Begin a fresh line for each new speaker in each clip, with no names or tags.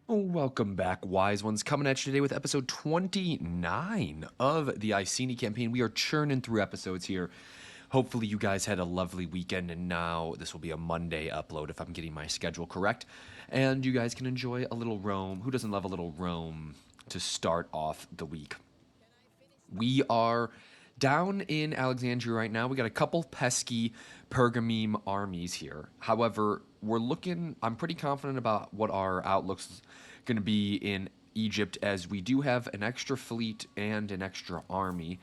Welcome back, wise ones. Coming at you today with episode 29 of the Iceni campaign. We are churning through episodes here. Hopefully, you guys had a lovely weekend, and now this will be a Monday upload if I'm getting my schedule correct. And you guys can enjoy a little Rome. Who doesn't love a little Rome to start off the week? We are down in Alexandria right now. We got a couple pesky Pergameme armies here. However, I'm pretty confident about what our outlook's going to be in Egypt, as we do have an extra fleet and an extra army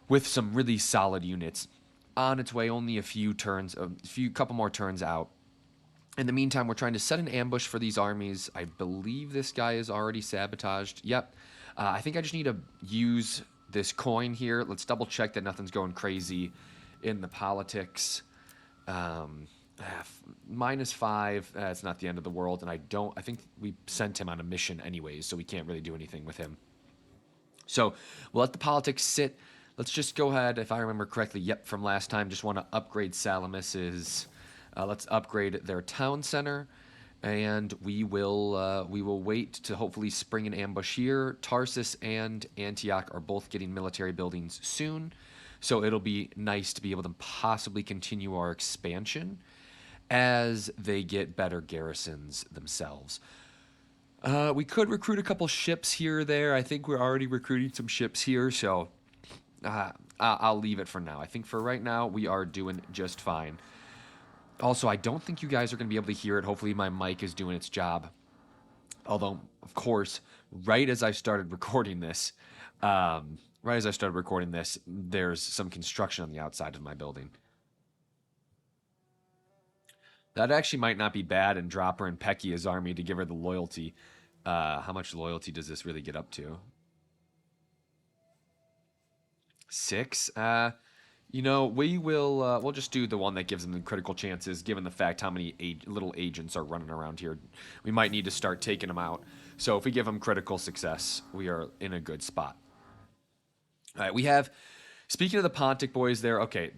with some really solid units on its way, only couple more turns out. In the meantime, we're trying to set an ambush for these armies. I believe this guy is already sabotaged. Yep. I think I just need to use this coin here. Let's double check that nothing's going crazy in the politics. -5. It's not the end of the world, and I think we sent him on a mission anyways, so we can't really do anything with him. So we'll let the politics sit. Let's just go ahead, if I remember correctly, yep, from last time, just want to upgrade Salamis's. Let's upgrade their town center, and we will wait to hopefully spring an ambush here. Tarsus and Antioch are both getting military buildings soon, so it'll be nice to be able to possibly continue our expansion as they get better garrisons themselves. We could recruit a couple ships here or there. I think we're already recruiting some ships here, so I'll leave it for now. I think for right now, we are doing just fine. Also, I don't think you guys are going to be able to hear it. Hopefully my mic is doing its job. Although, of course, right as I started recording this, there's some construction on the outside of my building. That actually might not be bad, and drop her in Peckia's army to give her the loyalty. How much loyalty does this really get up to? 6? We'll just do the one that gives them the critical chances, given the fact how many little agents are running around here. We might need to start taking them out. So if we give them critical success, we are in a good spot. All right, speaking of the Pontic boys there, okay,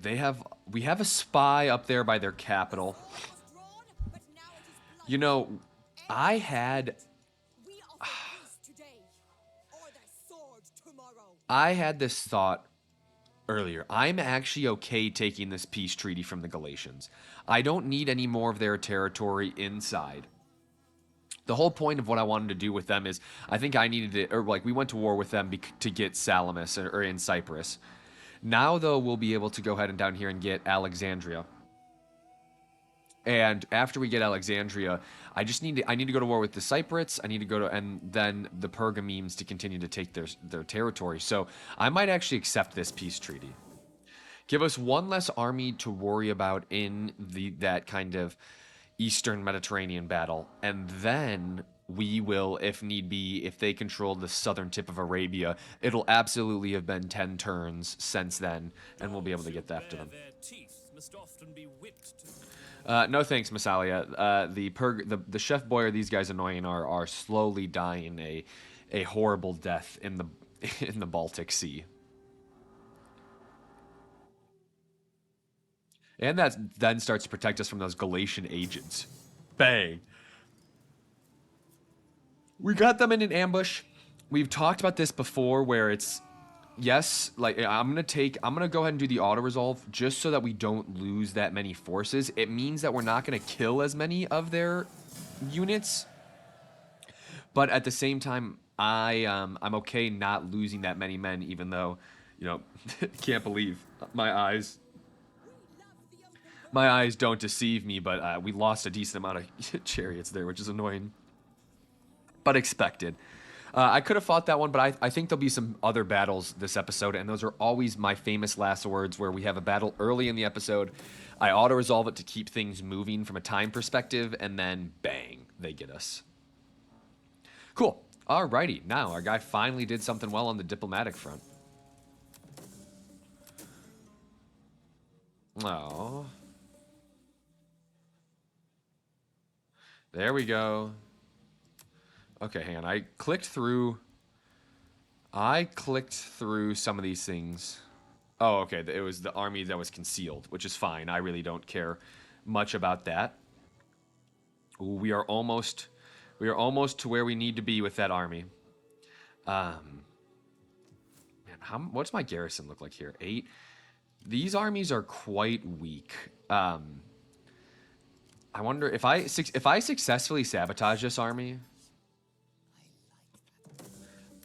we have a spy up there by their capital. You know, I had this thought earlier. I'm actually okay taking this peace treaty from the Galatians. I don't need any more of their territory inside. The whole point of what I wanted to do with them is, I think I needed to, we went to war with them to get Salamis or in Cyprus. Now, though, we'll be able to go ahead and down here and get Alexandria. And after we get Alexandria, I need to go to war with the Cypriots. And then the Pergamemes to continue to take their territory. So I might actually accept this peace treaty. Give us one less army to worry about in that kind of Eastern Mediterranean battle, and then we will, if need be, if they control the southern tip of Arabia, it'll absolutely have been 10 turns since then, and we'll be able to get after them. No thanks, Massalia. The chef boy or these guys annoying are slowly dying a horrible death in the Baltic Sea. And that then starts to protect us from those Galatian agents. Bang. We got them in an ambush. We've talked about this before, where it's, yes, like, I'm gonna go ahead and do the auto resolve just so that we don't lose that many forces. It means that we're not gonna kill as many of their units, but at the same time, I'm okay not losing that many men, even though, can't believe my eyes. My eyes don't deceive me, but we lost a decent amount of chariots there, which is annoying, but expected. I could have fought that one, but I think there'll be some other battles this episode, and those are always my famous last words, where we have a battle early in the episode. I auto-resolve it to keep things moving from a time perspective, and then bang, they get us. Cool. Alrighty, now our guy finally did something well on the diplomatic front. Oh. There we go. Okay, hang on. I clicked through some of these things. Oh, okay. It was the army that was concealed, which is fine. I really don't care much about that. Ooh, we are almost We are almost to where we need to be with that army. Man, what's my garrison look like here? 8. These armies are quite weak. I wonder if I successfully sabotage this army.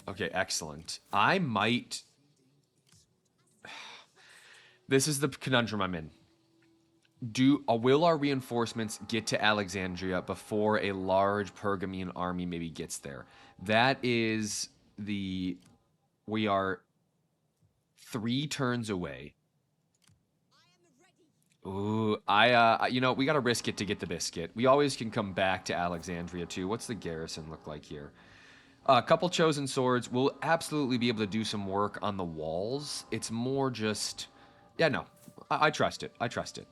Okay, excellent. I might. This is the conundrum I'm in. Will our reinforcements get to Alexandria before a large Pergamene army maybe gets there? That is the. We are 3 turns away. Ooh, we gotta risk it to get the biscuit. We always can come back to Alexandria too. What's the garrison look like here? A couple chosen swords. We'll absolutely be able to do some work on the walls. It's more just, yeah, no, I trust it. I trust it.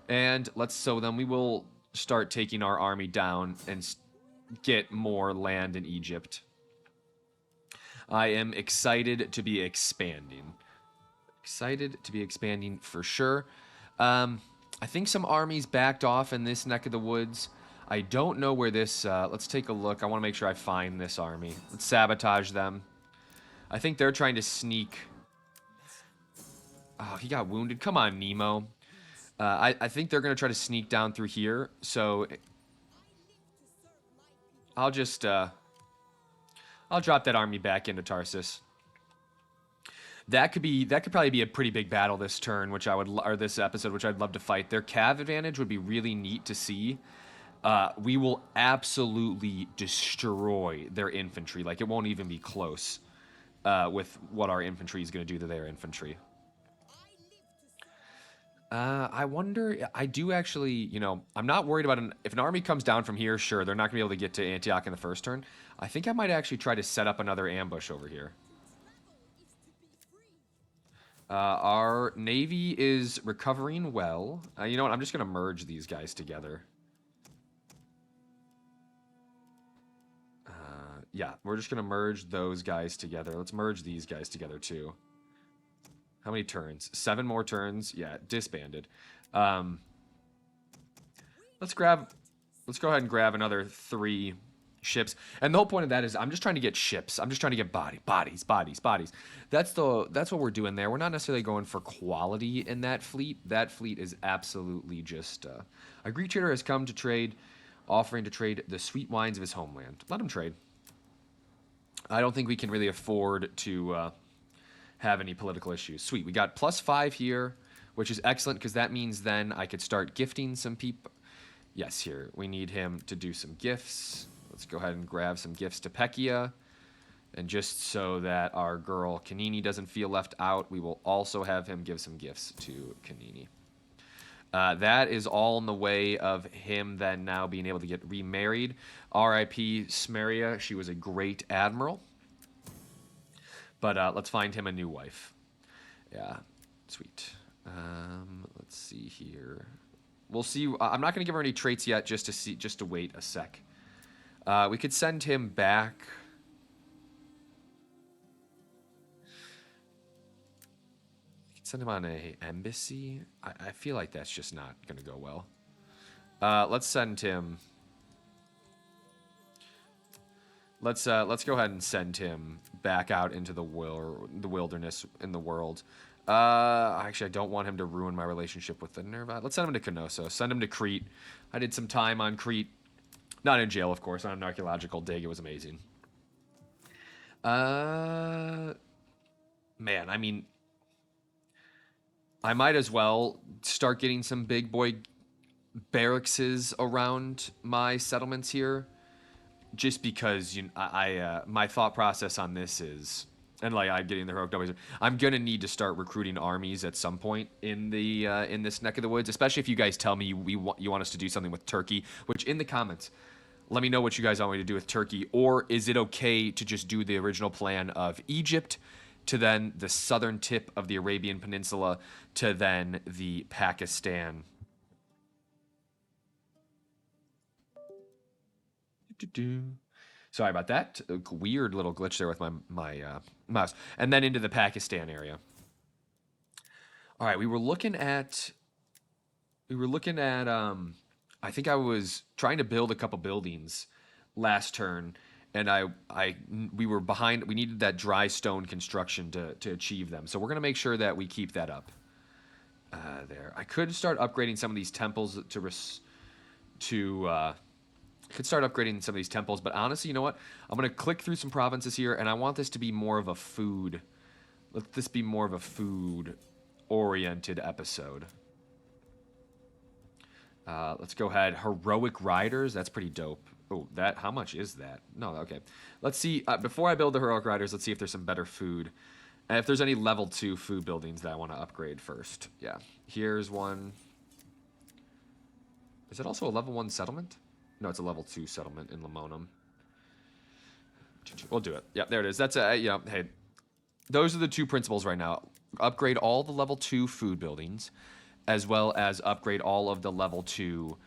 And so then we will start taking our army down and get more land in Egypt. I am excited to be expanding. Excited to be expanding for sure. I think some armies backed off in this neck of the woods. I don't know where this... let's take a look. I want to make sure I find this army. Let's sabotage them. I think they're trying to sneak... Oh, he got wounded. Come on, Nemo. I think they're going to try to sneak down through here. So... I'll just... I'll drop that army back into Tarsus. That could probably be a pretty big battle this turn, or this episode, which I'd love to fight. Their cav advantage would be really neat to see. We will absolutely destroy their infantry. Like, it won't even be close with what our infantry is going to do to their infantry. I wonder, I do actually, I'm not worried about if an army comes down from here, sure, they're not going to be able to get to Antioch in the first turn. I think I might actually try to set up another ambush over here. Our navy is recovering well. You know what? I'm just going to merge these guys together. Yeah, we're just going to merge those guys together. Let's merge these guys together, too. How many turns? 7 more turns. Yeah, disbanded. Let's go ahead and grab another 3 ships. And the whole point of that is I'm just trying to get ships. I'm just trying to get bodies. That's what we're doing there. We're not necessarily going for quality in that fleet. That fleet is absolutely just a Greek trader has come to trade, offering to trade the sweet wines of his homeland. Let him trade. I don't think we can really afford to have any political issues. Sweet. We got +5 here, which is excellent because that means then I could start gifting some people. Yes, here. We need him to do some gifts. Let's go ahead and grab some gifts to Pekia. And just so that our girl Kanini doesn't feel left out, we will also have him give some gifts to Kanini. That is all in the way of him then now being able to get remarried. R.I.P. Smeria. She was a great admiral. But let's find him a new wife. Yeah, sweet. Let's see here. We'll see. I'm not going to give her any traits yet, just to wait a sec. We could send him back. We could send him on an embassy. I feel like that's just not going to go well. Let's send him. Let's go ahead and send him back out into the wilderness in the world. Actually, I don't want him to ruin my relationship with the Nerva. Let's send him to Knossos. Send him to Crete. I did some time on Crete. Not in jail, of course. On an archaeological dig. It was amazing. Man, I mean, I might as well start getting some big boy barracks around my settlements here. Just because my thought process on this is, and like I'm getting the heroic W's, I'm gonna need to start recruiting armies at some point in this neck of the woods. Especially if you guys tell me you want us to do something with Turkey, which in the comments, let me know what you guys want me to do with Turkey, or is it okay to just do the original plan of Egypt to then the southern tip of the Arabian Peninsula to then the Pakistan. Sorry about that. A weird little glitch there with my mouse. And then into the Pakistan area. All right, we were looking at I think I was trying to build a couple buildings last turn, and we were behind. We needed that dry stone construction to achieve them. So we're gonna make sure that we keep that up. There, I could start upgrading some of these temples to. Could start upgrading some of these temples, but honestly, you know what? I'm gonna click through some provinces here, and I want this to be more of a food. Let this be more of a food-oriented episode. Let's go ahead. Heroic Riders. That's pretty dope. Oh, that. How much is that? No, okay. Let's see. Before I build the Heroic Riders, let's see if there's some better food. And if there's any level 2 food buildings that I want to upgrade first. Yeah. Here's one. Is it also a level 1 settlement? No, it's a level 2 settlement in Limonum. We'll do it. Yeah, there it is. That's a, you know, hey. Those are the two principles right now. Upgrade all the level 2 food buildings, as well as upgrade all of the level 2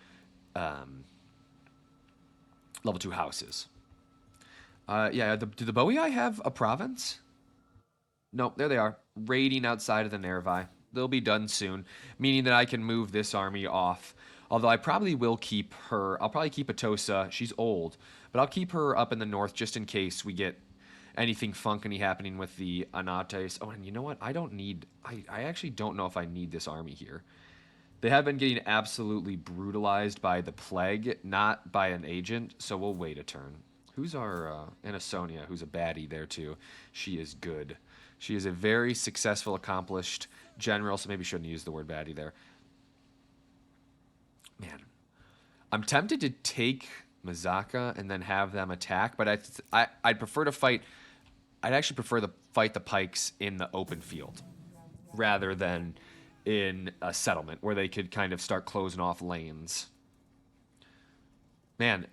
houses. Yeah, do the Boii have a province? Nope, there they are, raiding outside of the Nervi. They'll be done soon, meaning that I can move this army off. Although I probably will keep her. I'll probably keep Atosa. She's old, but I'll keep her up in the north just in case we get anything funky happening with the Anates. Oh, and you know what? I don't need. I actually don't know if I need this army here. They have been getting absolutely brutalized by the plague, not by an agent. So we'll wait a turn. Who's our Anasonia? Who's a baddie there too? She is good. She is a very successful, accomplished general. So maybe we shouldn't use the word baddie there. Man, I'm tempted to take Mazaka and then have them attack, but I'd prefer to fight. I'd actually prefer to fight the pikes in the open field rather than in a settlement where they could kind of start closing off lanes. Man,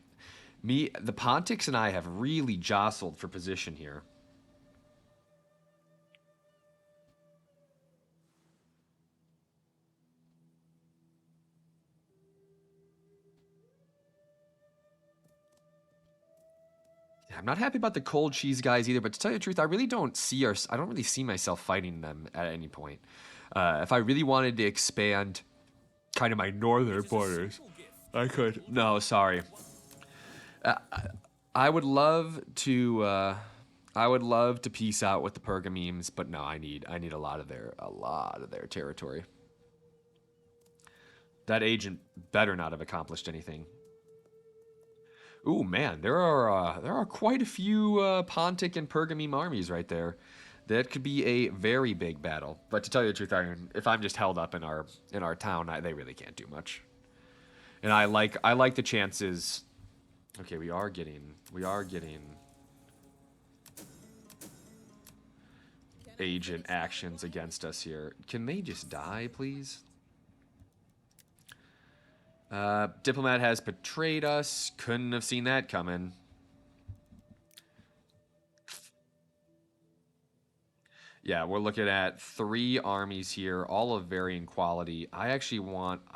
the Pontics and I have really jostled for position here. I'm not happy about the cold cheese guys either, but to tell you the truth, I really don't see I don't really see myself fighting them at any point. If I really wanted to expand kind of my northern borders, I could. No, sorry. I would love to. I would love to peace out with the Pergamemes, but no, I need a lot of their territory. That agent better not have accomplished anything. Ooh, man, there are quite a few Pontic and Pergameme armies right there. That could be a very big battle. But to tell you the truth, if I'm just held up in our town, they really can't do much. And I like the chances. Okay, we are getting agent actions against us here. Can they just die, please? Diplomat has betrayed us. Couldn't have seen that coming. Yeah, we're looking at 3 armies here, all of varying quality. I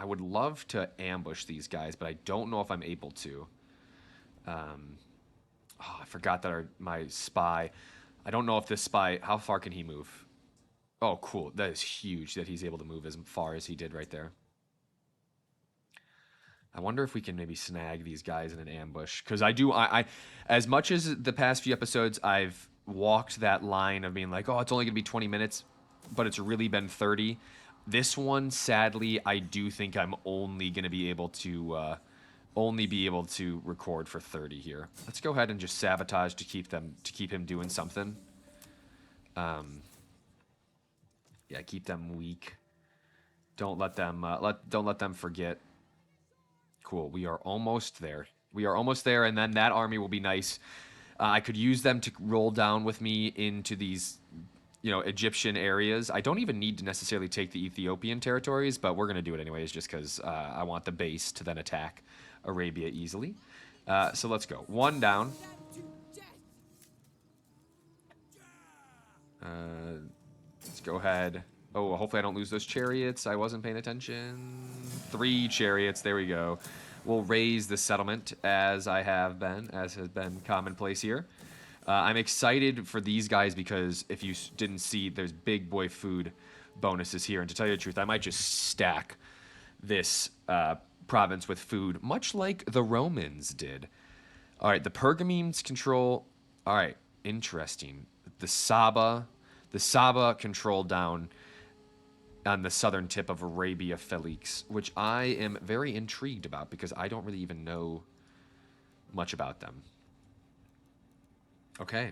would love to ambush these guys, but I don't know if I'm able to. I forgot that my spy. I don't know if this spy, how far can he move? Oh, cool. That is huge that he's able to move as far as he did right there. I wonder if we can maybe snag these guys in an ambush. Because I as much as the past few episodes, I've walked that line of being like, oh, it's only going to be 20 minutes, but it's really been 30. This one, sadly, I do think I'm only going to be able to record for 30 here. Let's go ahead and just sabotage to keep him doing something. Yeah, keep them weak. Don't let them forget. Cool. We are almost there. And then that army will be nice. I could use them to roll down with me into these, Egyptian areas. I don't even need to necessarily take the Ethiopian territories, but we're going to do it anyways just because I want the base to then attack Arabia easily. So let's go. 1 down. Let's go ahead. Oh, hopefully I don't lose those chariots. I wasn't paying attention. 3 chariots. There we go. We'll raise the settlement as has been commonplace here. I'm excited for these guys because if you didn't see, there's big boy food bonuses here. And to tell you the truth, I might just stack this province with food, much like the Romans did. All right, the Pergamines control. All right, interesting. The Saba control down on the southern tip of Arabia Felix, which I am very intrigued about because I don't really even know much about them. Okay,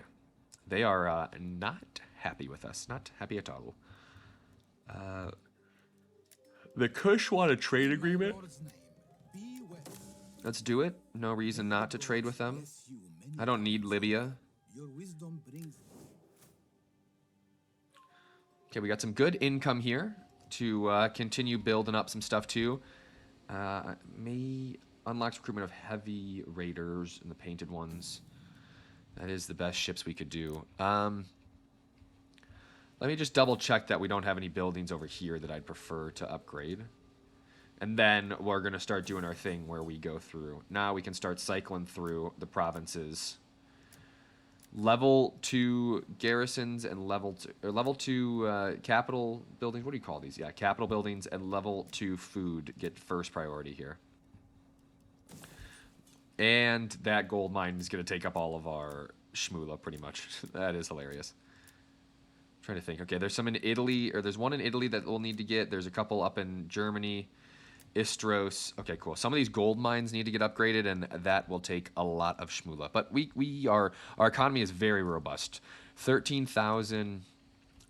they are not happy with us, not happy at all. The Kush want a trade agreement. Let's do it. No reason not to trade with them. I don't need Libya. Okay, we got some good income here to continue building up some stuff too. May unlocks recruitment of heavy raiders and the painted ones. That is the best ships we could do. Let me just double check that we don't have any buildings over here that I'd prefer to upgrade. And then we're going to start doing our thing where we go through. Now we can start cycling through the provinces. Level 2 garrisons and level 2 capital buildings. What do you call these? Yeah, capital buildings and level 2 food get first priority here. And that gold mine is going to take up all of our shmoola pretty much. That is hilarious. I'm trying to think. Okay, there's some in Italy, or there's one in Italy that we'll need to get. There's a couple up in Germany. Istros. Okay, cool. Some of these gold mines need to get upgraded, and that will take a lot of shmoola. But our economy is very robust. 13,000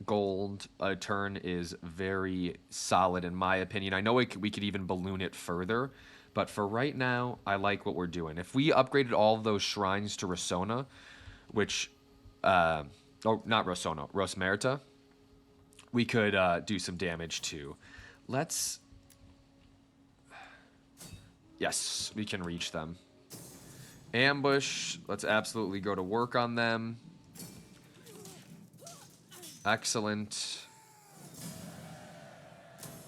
gold a turn is very solid in my opinion. I know we could even balloon it further, but for right now, I like what we're doing. If we upgraded all of those shrines to Rosona, which, not Rosona, Rosmerta, we could do some damage too. Yes, we can reach them. Ambush. Let's absolutely go to work on them. Excellent.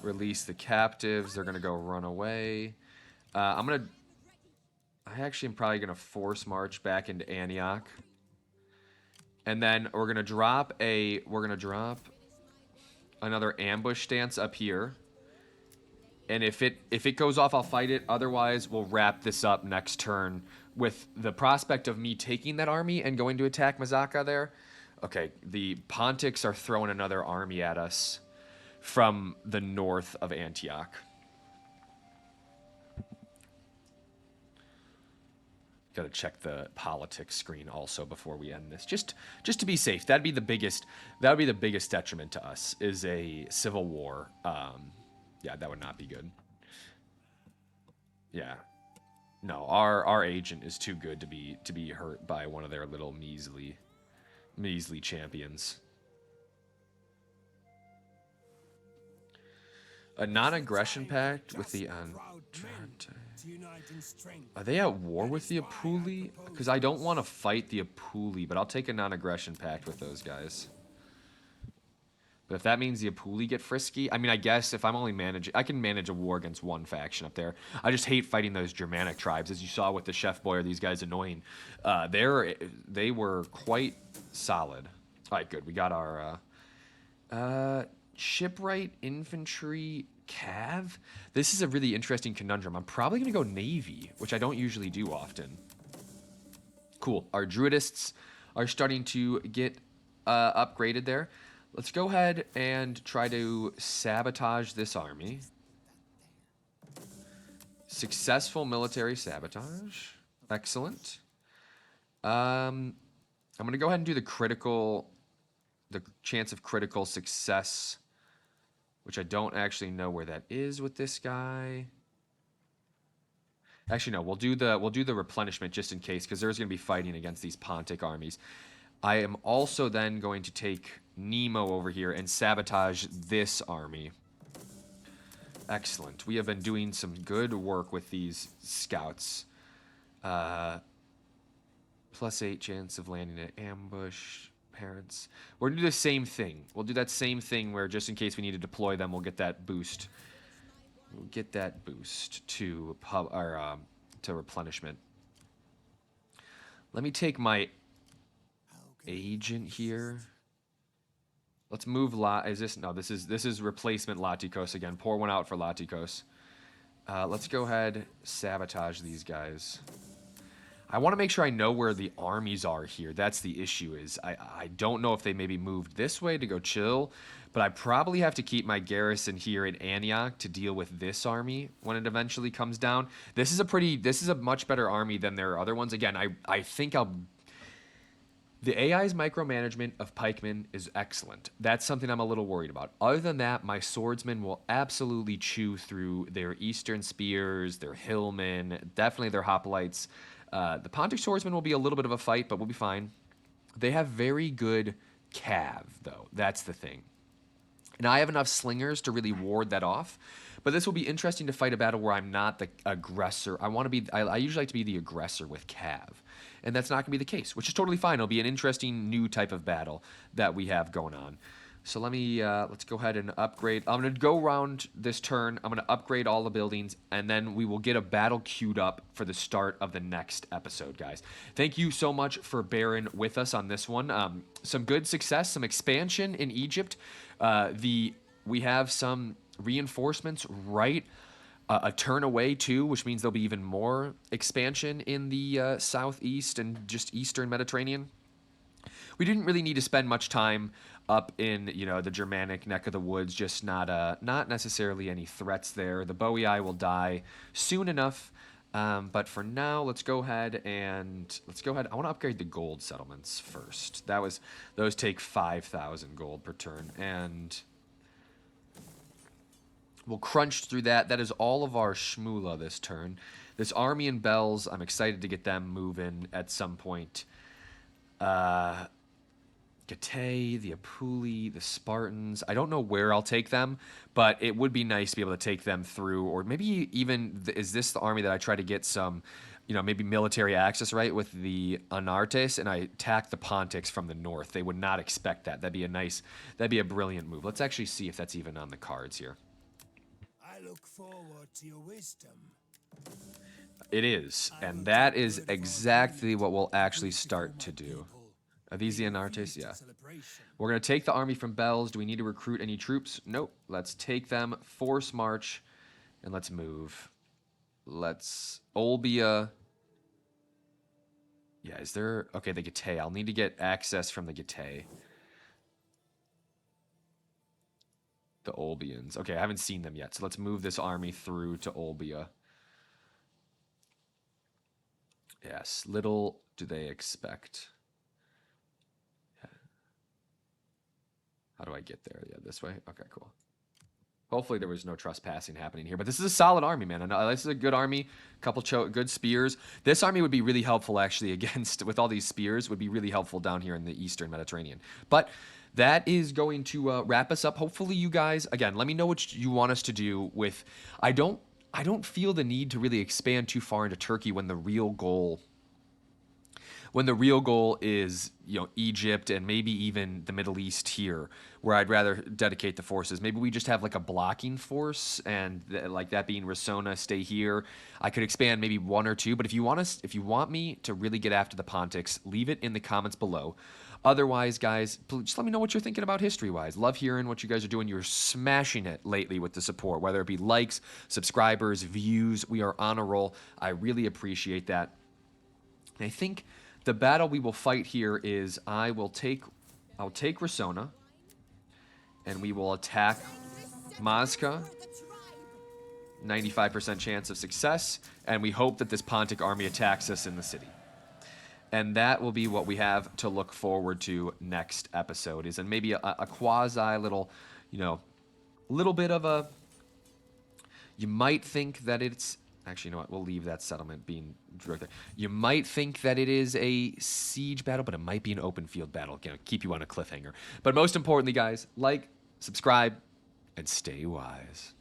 Release the captives. They're going to go run away. I actually am probably going to force march back into Antioch. And then we're going to drop another ambush stance up here. And if it goes off, I'll fight it. Otherwise, we'll wrap this up next turn with the prospect of me taking that army and going to attack Mazaka there. Okay, the Pontics are throwing another army at us from the north of Antioch. Got to check the politics screen also before we end this, just to be safe. That would be the biggest detriment to us is a civil war. Yeah, that would not be good. Yeah. No, our agent is too good to be hurt by one of their little measly champions. A non-aggression pact with the Andrate. Are they at war with the Apuli? Because I don't want to fight the Apuli, but I'll take a non-aggression pact with those guys. But if that means the Apuli get frisky, I mean, I guess if I'm only I can manage a war against one faction up there. I just hate fighting those Germanic tribes, as you saw with the Chef Boy. Are these guys annoying? They were quite solid. All right, good. We got our shipwright infantry cav. This is a really interesting conundrum. I'm probably gonna go navy, which I don't usually do often. Cool. Our druidists are starting to get upgraded there. Let's go ahead and try to sabotage this army. Successful military sabotage. Excellent. I'm going to go ahead and do the chance of critical success, which I don't actually know where that is with this guy. Actually, no, we'll do the replenishment just in case, because there's going to be fighting against these Pontic armies. I am also then going to take Nemo over here and sabotage this army. Excellent. We have been doing some good work with these scouts. +8 chance of landing an ambush. Parents. We're going to do the same thing. We'll do that same thing where just in case we need to deploy them, we'll get that boost. We'll get that boost to replenishment. Let me take my agent here. Let's move this is replacement Latikos again. Pour one out for Latikos. Let's go ahead, sabotage these guys. I want to make sure I know where the armies are here. That's the issue is I don't know if they maybe moved this way to go chill, but I probably have to keep my garrison here in Antioch to deal with this army when it eventually comes down. This is a much better army than their other ones. Again, I think the AI's micromanagement of pikemen is excellent. That's something I'm a little worried about. Other than that, my swordsmen will absolutely chew through their eastern spears, their hillmen, definitely their hoplites. The Pontic swordsmen will be a little bit of a fight, but we'll be fine. They have very good cav, though. That's the thing. And I have enough slingers to really ward that off. But this will be interesting to fight a battle where I'm not the aggressor. I usually like to be the aggressor with cav. And that's not going to be the case, which is totally fine. It'll be an interesting new type of battle that we have going on. So let's go ahead and upgrade. I'm going to go around this turn. I'm going to upgrade all the buildings, and then we will get a battle queued up for the start of the next episode, guys. Thank you so much for bearing with us on this one. Some good success, some expansion in Egypt. We have some reinforcements right a turn away too, which means there'll be even more expansion in the southeast and just eastern Mediterranean. We didn't really need to spend much time up in the Germanic neck of the woods, just not necessarily any threats there. The Boii will die soon enough, but for now, let's go ahead. I want to upgrade the gold settlements first. Those take 5,000 gold per turn, and we'll crunch through that. That is all of our shmoola this turn. This army and bells, I'm excited to get them moving at some point. Getae, the Apuli, the Spartans. I don't know where I'll take them, but it would be nice to be able to take them through, or maybe even, is this the army that I try to get some, maybe military access, right, with the Anartes, and I attack the Pontics from the north. They would not expect that. That'd be a brilliant move. Let's actually see if that's even on the cards here.
I look forward to your wisdom.
It is, and that is exactly what we'll actually start to do. Are these the Anartes? Yeah. We're going to take the army from Bells. Do we need to recruit any troops? Nope. Let's take them, force march, and let's move. Let's Olbia. Yeah, is there... Okay, the Getae. I'll need to get access from the Getae. The Olbians. Okay, I haven't seen them yet, so let's move this army through to Olbia. Yes, little do they expect. How do I get there? Yeah, this way? Okay, cool. Hopefully there was no trespassing happening here. But this is a solid army, man. This is a good army. Couple good spears. This army would be really helpful, actually, with all these spears, would be really helpful down here in the eastern Mediterranean. But that is going to wrap us up. Hopefully you guys, again, let me know what you want us to do with... I don't feel the need to really expand too far into Turkey when the real goal is, Egypt and maybe even the Middle East here, where I'd rather dedicate the forces. Maybe we just have like a blocking force, and like that being Wyseones, stay here. I could expand maybe one or two, but if you want me to really get after the Pontics, leave it in the comments below. Otherwise, guys, just let me know what you're thinking about history-wise. Love hearing what you guys are doing. You're smashing it lately with the support, whether it be likes, subscribers, views. We are on a roll. I really appreciate that. And I think the battle we will fight here is I'll take Wyseones, and we will attack Mazca. 95% chance of success, and we hope that this Pontic army attacks us in the city. And that will be what we have to look forward to next episode, is and maybe a quasi little, little bit of a... You might think that it's... Actually, you know what? We'll leave that settlement being right there. You might think that it is a siege battle, but it might be an open field battle. Keep you on a cliffhanger. But most importantly, guys, like, subscribe, and stay wise.